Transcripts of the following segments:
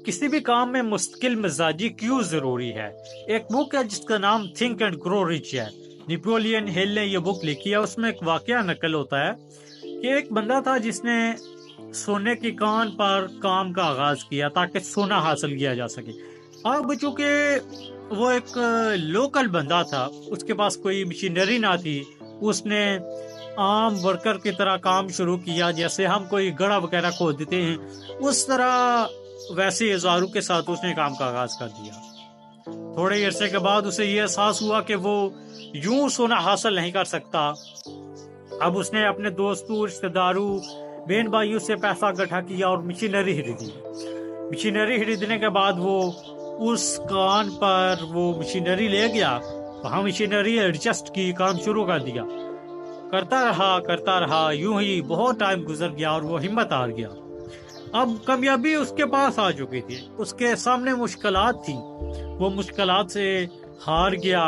کسی بھی کام میں مستقل مزاجی کیوں ضروری ہے؟ ایک بک ہے جس کا نام تھنک اینڈ گرو ریچ ہے، نیپولین ہل نے یہ بک لکھی ہے۔ اس میں ایک واقعہ نقل ہوتا ہے کہ ایک بندہ تھا جس نے سونے کی کان پر کام کا آغاز کیا تاکہ سونا حاصل کیا جا سکے۔ اب چونکہ وہ ایک لوکل بندہ تھا، اس کے پاس کوئی مشینری نہ تھی، اس نے عام ورکر کی طرح کام شروع کیا، جیسے ہم کوئی گڑھا وغیرہ کھود دیتے ہیں اس طرح ویسے اوزاروں کے ساتھ اس نے کام کا آغاز کر دیا۔ تھوڑے عرصے کے بعد اسے یہ احساس ہوا کہ وہ یوں سونا حاصل نہیں کر سکتا۔ اب اس نے اپنے دوستوں، رشتہ داروں، بہن بھائیوں سے پیسہ اکٹھا کیا اور مشینری خریدی۔ مشینری خریدنے کے بعد وہ اس کان پر وہ مشینری لے گیا، وہاں مشینری ایڈجسٹ کی، کام شروع کر دیا، کرتا رہا، یوں ہی بہت ٹائم گزر گیا اور وہ ہمت ہار گیا۔ اب کامیابی اس کے پاس آ چکی تھی، اس کے سامنے مشکلات تھیں، وہ مشکلات سے ہار گیا،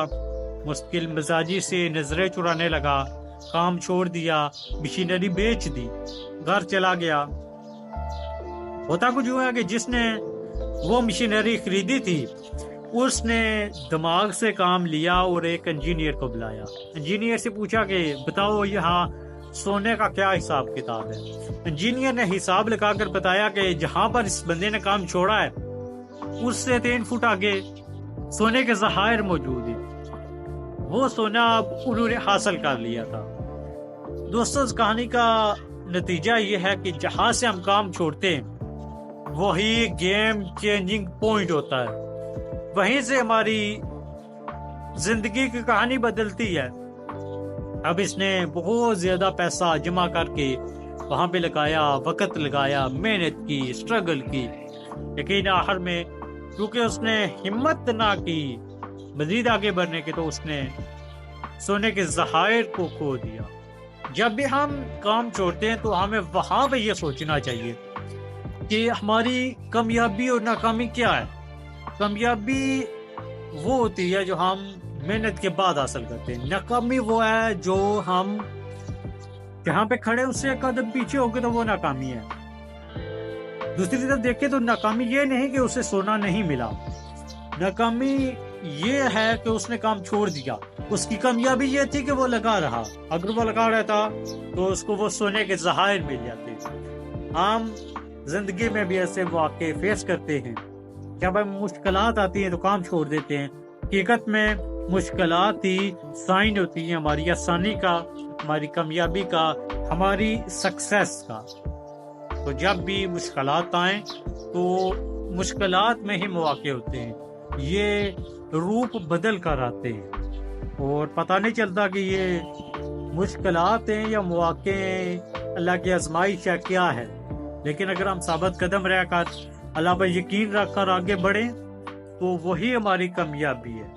مستقل مزاجی سے نظریں چرانے لگا، کام چھوڑ دیا، مشینری بیچ دی، گھر چلا گیا۔ ہوتا کچھ ہوا کہ جس نے وہ مشینری خریدی تھی اس نے دماغ سے کام لیا اور ایک انجینئر کو بلایا۔ انجینئر سے پوچھا کہ بتاؤ یہاں سونے کا کیا حساب کتاب ہے؟ انجینئر نے حساب لگا کر بتایا کہ جہاں پر اس بندے نے کام چھوڑا ہے اس سے 3 فٹ آگے سونے کے ذخائر موجود ہیں۔ وہ سونا اب انہوں نے حاصل کر لیا تھا۔ دوستو، اس کہانی کا نتیجہ یہ ہے کہ جہاں سے ہم کام چھوڑتے ہیں وہی گیم چینجنگ پوائنٹ ہوتا ہے، وہیں سے ہماری زندگی کی کہانی بدلتی ہے۔ اب اس نے بہت زیادہ پیسہ جمع کر کے وہاں پہ لگایا، وقت لگایا، محنت کی، اسٹرگل کی، لیکن آخر میں کیونکہ اس نے ہمت نہ کی مزید آگے بڑھنے کی تو اس نے سونے کے ذخائر کو کھو دیا۔ جب بھی ہم کام چھوڑتے ہیں تو ہمیں وہاں پہ یہ سوچنا چاہیے کہ ہماری کامیابی اور ناکامی کیا ہے۔ کامیابی وہ ہوتی ہے جو ہم محنت کے بعد حاصل کرتے ہیں، ناکامی وہ ہے جو ہم جہاں پہ کھڑے اس سے ایک قدم پیچھے ہو گئے تو وہ ناکامی ہے۔ دوسری طرف دیکھیں تو ناکامی یہ نہیں کہ اسے سونا نہیں ملا، ناکامی یہ ہے کہ اس نے کام چھوڑ دیا۔ اس کی کامیابی یہ تھی کہ وہ لگا رہا، اگر وہ لگا رہتا تو اس کو وہ سونے کے ذخائر مل جاتے۔ ہم زندگی میں بھی ایسے واقعے فیس کرتے ہیں، جب ہم مشکلات آتی ہیں تو کام چھوڑ دیتے ہیں۔ حقیقت میں مشکلات ہی سائن ہوتی ہیں ہماری آسانی کا، ہماری کامیابی کا، ہماری سکسیس کا۔ تو جب بھی مشکلات آئیں تو مشکلات میں ہی مواقع ہوتے ہیں، یہ روپ بدل کر آتے ہیں اور پتہ نہیں چلتا کہ یہ مشکلات ہیں یا مواقع ہیں، اللہ کی آزمائش ہے کیا ہے۔ لیکن اگر ہم ثابت قدم رہ کر اللہ پر یقین رکھ کر آگے بڑھیں تو وہی ہماری کامیابی ہے۔